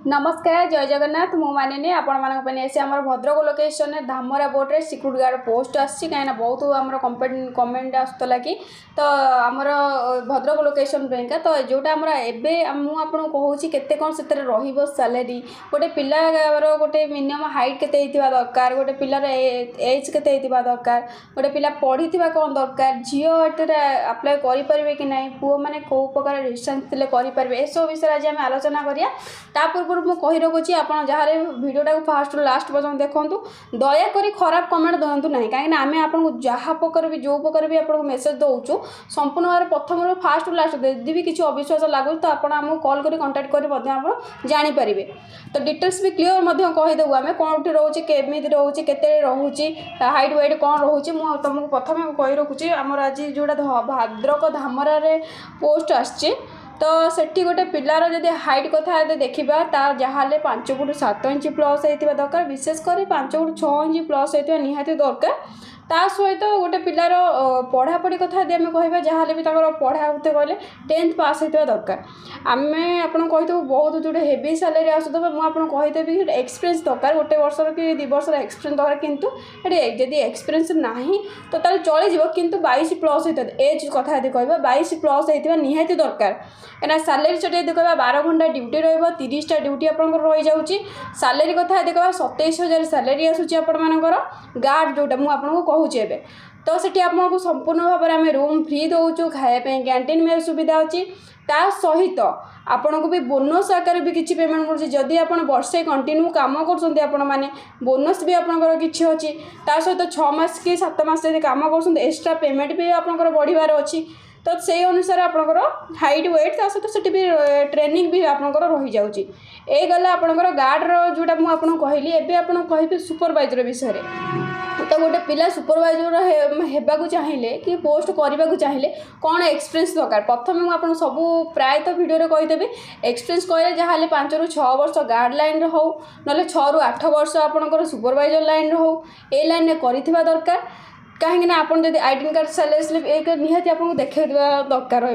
नमस्कार जय जगन्नाथ मु मानिनी आपण आम Bhadrak location Dhamra board security guard post आसी कहीं बहुत आम कमेंट आसला कि तो आमर भद्रक लोकेशन का तो जोटा आमर एवं मुझे कहूँ केते कौन से सैलरी गोटे पिलार गोटे मिनिमम हाइट केते दरकार गोटे पिलार एज केते दरकार गोटे पिला पढ़ी कौन दरकार झील अप्लाई करें कि ना पुओ मैंने कौ प्रकार डिस्टेंस करेंगे ए सब विषय आज आम आलोचना करा पूर्व मुझे कही रखुच्छी आप जहाँ भिडियोटा फास्ट लास्ट पर्यटन देखूँ दयाकोरी खराब कमेंट दिंतु ना कहीं आम आपको जहाँ प्रकार भी जो प्रकार भी आपको मेसेज दौचु संपूर्ण भाव प्रथम फास्ट लास्ट यदि भी किसी अविश्वास लगुच तो आपको कॉल कर कंटाक्ट कर जानीपर तो डिटेल्स भी क्लीयर कहीदेव आम कौन रोचे केमी रोचे के रोचे हाइट व्वेट कौन रोचे मुझे तुमको प्रथम कही रखुच्छी आमर आज जोटा भद्रक धामरा पोस्ट आसची तो सेठी गोटे पिलार जब हाइट कथा देखा तार जहाँ 5 फुट 7 इंच प्लस होता दरकार विशेषकर 5 फुट 6 इंच प्लस होता निहाती दरकार ता सहित गोटे पिलार पढ़ापढ़ी कथा आम कह जहाँ भी पढ़ा कहले 10th पास होता दरकार आम आपको कही बहुत जोटे हेवी सैलरी आसुव मुझे कहीदेवी एक्सपीरियंस दरकार गोटे वर्ष कि 2 वर्ष एक्सपीरियंस दरकार किंतु जदि एक्सपीरियंस ना तो ताल चल किंतु 22 प्लस होता एज कथा यदि कह 22 प्लस होता निहाती दरकार कहीं सैलरी सेट यदि कह 12 घंटा ड्यूटी रो30टा ड्यूटी आप रही जाऊँगी सैलरी कथा यदि कह 27,000 सैलरी आसूँ आपर गार्ड जोटा मुझे कहूँ एवं तो सेठी आपको संपूर्ण भाव में आम रूम फ्री दौचु खायापी कैंटीन में सुविधा अच्छी ता सहित आपण को भी बोनस आकार भी किसी पेमेंट कर जदि आप वर्षे कंटिन्यू काम कर बोनस भी आपंकर किसी अच्छी ता सहित 6 मास कि 7 मास यदि काम कर एक्स्ट्रा पेमेंट भी आपंकर बढ़िबार अच्छी तो से अनुसार आपंकर हाइट वेट ता सहित से भी ट्रेनिंग भी आपंकर रही जाऊँगी ये गला आपंकर गार्डर जोटा मुझे कहली एवं आप कह सुपरवाइजर विषय तो गोटे पिला सुपरवाइजर होगा चाहिए कि पोस्ट करने को चाहिए कौन एक्सपीरियंस दरकार प्रथम मुझे सब प्रायतः भिडियो कहीदेवी एक्सपीरियंस कहले जहाँ 5 ରୁ 6 वर्ष गार्ड लाइन हो ना 6 ରୁ 8 वर्ष आपंकर सुपरवाइजर लाइन हो ए लाइन कर दरकार कहीं आप आईडेंटी कार्ड सैलरी स्लिप एक निहाती आपको देखा दरकार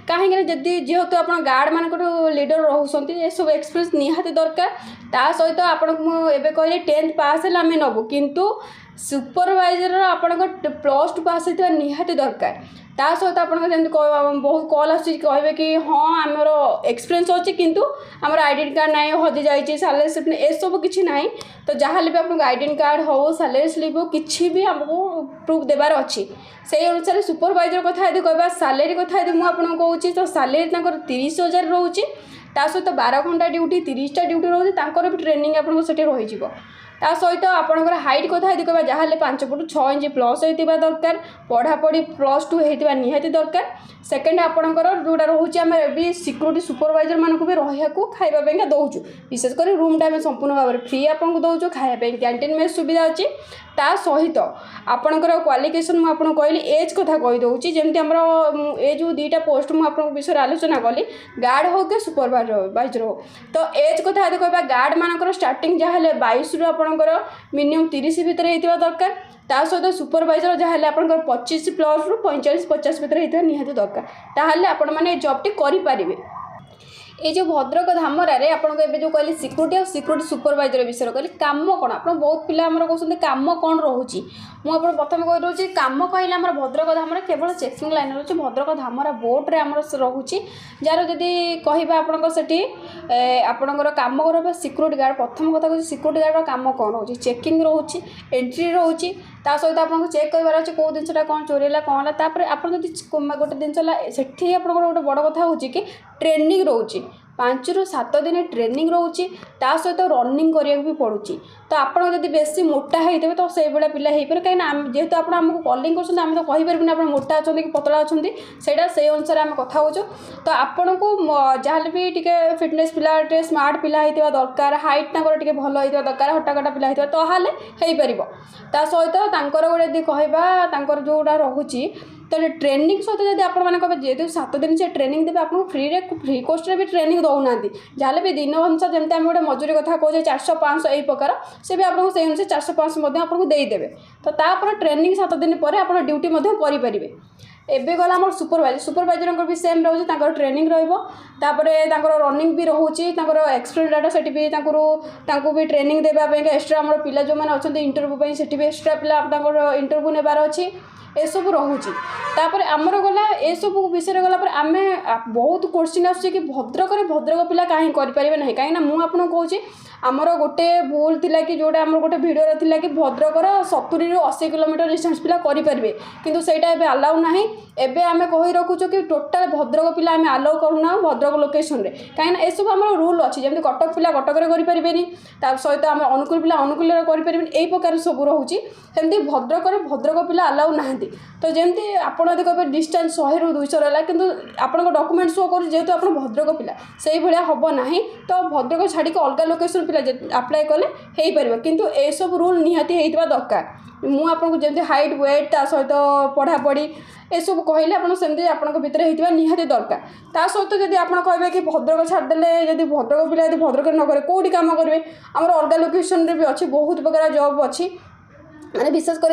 कहीं जेहेतु आप गार्ड मान लीडर रोचे ये सब एक्सपीरियंस निहाती दरकार ता सहित आपको एवं कहले 10th पास है आम नबू किंतु सुपरवाइजर आपण +2 पास होता निहाती दरकार ता सहित आप बहुत कॉल आस कहे कि हाँ आमर एक्सपीरियंस अच्छी किंतु आमर आईडेंटी कार्ड ना हजि जाइए सैलरी स्लिप ए सब किसी ना तो जहाँ भी आपको आईडेंटी कार्ड हो सैलरी स्लिप हो किसी भी आमको प्रूफ देवार अच्छी से अनुसार सुपरवाइजर कथा यदि कह सैलरी कथा यदि मुझे कहूँ तो सैलरी 30,000 रोचे ता सहित 12 घंटा ड्यूटी 30टा ड्यूटी रोचे भी ट्रेनिंग आपको से रही ता सहित आपंकर हाइट कथा यदि कह जहाँ 5 फुट 6 इंच प्लस होता दरकार पढ़ापढ़ी +2 होता निहाती दरकार सेकेंड आपंकर जोटा रोचे आम भी सिक्यूरीटी सुपरवाइजर मानक भी रहा खावाई दौचु विशेषकर रूम आम संपूर्ण भाव में फ्री आपको दौचु खायापी कैंटीन में सुविधा अच्छी ता सहित आपंकर क्वालिफिकेशन मुझे कहली एज कथा कहीदे जमी आम ये जो 2टा पोस्ट मुझे विषय आलोचना कली गार्ड हो कि सुपरवाइजर हो तो एज कथा यदि कह गार्ड मानकर स्टार्टिंग जहाँ 22 ରୁ आपंकर मिनिमम 30 भितर होता दरकार ता सहित सुपरवाइजर जहाँ आपंकर 25 प्लस ରୁ 45-50 भितर होता निहाती दरकार ताहले आपण माने जॉबटी करें ये जो भद्रक धामरा आपको जो कहली सिक्यूरीटी और सिक्यूरीटी सुपरवाइजर विषय कहली काम कौन आप बहुत पिला कहते काम कौन रोचे मुझे प्रथम कही रोचे काम कहले आम भद्रक धामरा केवल चेकिंग लाइन रोचे भद्रक धामरा बोर्ड आम रोचे जार जदि कह आपणकर काम कर सिक्यूरीटी गार्ड प्रथम कथा कह सिक्यूरीटी गार्ड काम कौन रोचे चेकिंग रोचे एंट्री रोचे ता सहित आपको चेक करार अच्छे कौ जिनसा कौन चोरी है कौन है तापर आप गोटे जिनस से आप गोटे बड़ कथा हो कि ट्रेनिंग रोचे 5 ରୁ 7 दिन ट्रेनिंग रोचे ता सहित रनिंग करा भी पड़ुची तो आपड़ जब बेसी मोटा होते तो से भाया पिला हो पारे कहीं जेहेतु आपको कलिंग कर तो कहीपर आप मोटा अच्छा कि पतला अच्छा से अनुसार आम कथा हो तो आपन को जहाँ भी टे फिटनेस पिला स्मार्ट पिला होता दरकार हाइट टे भल होता दरकार हटाकटा पिला होता तो हो ता सहित गोटे कहवा जोड़ा रोचे तो ट्रेनिंग सहित जब आप जेहतु 7 दिन से ट्रेनिंग देते आपको फ्री कॉस्ट भी ट्रेनिंग दौना जहाँ भी दिन अनुसार जमी आम गोटे मजूरी कथा कहे 400-500 यही प्रकार से भी आपको से अनुसार 400-500 आपको देदेवे तो तापर ट्रेनिंग 7 दिन पर आप ड्यूटी करें एबे गला आम सुपरवाइजर भी सेम रोचे ट्रेनिंग रोपे रनिंग भी रोचे एक्सपीरियंस डाटा से भी ट्रेनिंग देवाई एक्सट्रा आम पिला जो मैंने अच्छा इंटरव्यू से भी एक्सट्रा पिला इंटरव्यू नेबार अच्छी एसबू रोचे तापर आमर गला ए सब विषय गला आम बहुत क्वेश्चन आसुचे कि भद्रक पिला कहीं करें ना कहीं मुझे कहूँ आमर गोटे भूल थिला कि जोटा आम गोटे भिडियो थिला कि भद्रकर 70 ରୁ 80 किलोमीटर डिस्टेंस पिला करें किंतु सेटा एबे अलाउ नहीं एबे आमे कहि रखुचो कि टोटाल भद्रक पिला आमे अलाउ करूना भद्रक लोकेशन रे कहीं ए सब आम रूल अच्छी जमी कटक पिला कटक करें तार सहित आम अनुकूल पिला अनुकूल करें यही प्रकार सब रोचे सेमती भद्रक पिला अलाउ ना तो जमी आप कहे डिस्टेंस 100 ରୁ 200 रहा कि आप डॉक्यूमेंट शो कर जेहेतु आप भद्रक पिला से भाया हम ना तो भद्रक छाड़ी अलग लोकेशन पिला अप्लाई कले हो पार किंतु ए सब रूल निहाती होता दरकार मुझे जमी हाइट वेट ता सहित पढ़ापढ़ी ए सब कहले आपमती आप भितर होता निहाती दरकार ता सहित जब आप कहे कि भद्रक छाड़देले जब भद्रक पिला भद्रक न करे कौटी कम करेंगे आमर अलग लोकेशन भी अच्छी बहुत प्रकार जॉब अच्छी मैंने विशेष कर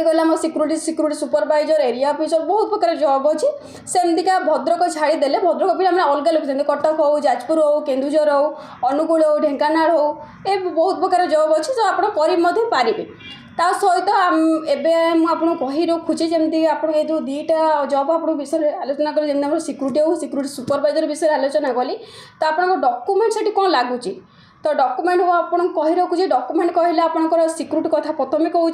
सिक्यूरीटी सुपरवाइजर एरिया ऑफिसर बहुत प्रकार जॉब अच्छी सेमतिका भद्रक छाड़देले भद्रक भी आम अलग लोकेशन कटक हो जाजपुर हो केन्दुझर हो अनुगुल हो ढेंकानाल हो ए बहुत प्रकार जॉब अच्छी तो आप पारे ता सहित मुझे कही रखुची जमी आप जो दीटा जॉब आप विषय आलोचना करें जमी सिक्यूरीटी हो सिक्यूरीटी सुपरवाइजर विषय आलोचना कली तो आप डॉक्यूमेंट से कौन लगुच तो डॉक्यूमेंट आपको कही रखुची डॉक्यूमेंट कहले आपंकर सिक्यूरीटी कथा प्रथम कहूँ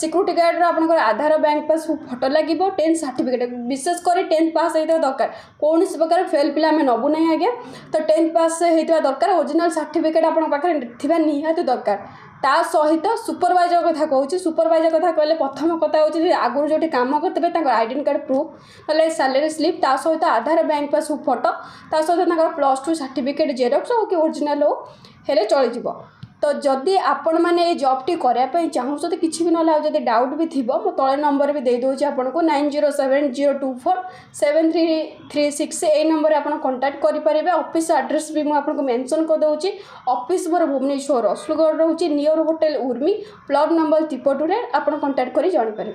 सिक्यूरीटी गार्ड आपंकर आधार बैंक पास फोटो लगे 10th सर्टिफिकेट विशेषकर 10th पास होता दरकार कौन प्रकार फेल पिला आम नबू ना आज्ञा तो 10th पास होता दरकार ओरिजिनल सर्टिफिकेट आपे निहाती दरकार ता सहित सुपरवाइजर कथा कहूँ सुपरवाइजर कथा कहले प्रथम कथा हूँ आगुरी जो काम करते आईडेंटी कार्ड प्रूफ ना सैलरी स्लिप ता सहित आधार बैंक पास फोटो ता सहित +2 सर्टिफिकेट जेरक्स हो कि ओरिजिनल हो हेले चल तो जदि आपण मैंने ये जॉबटी करने चाहते किसी भी ना जब डाउट भी थी मो तले नंबर भी दे दूँ आपको 9070247336 ये नंबर आप कांटेक्ट करेंगे ऑफिस एड्रेस भी मुझे मेंशन कर दूँगी ऑफिस मोर भुवनेश्वर रसुलगढ़ रोचे near hotel Urmi plot number 32 आप कांटेक्ट कर जानीपर।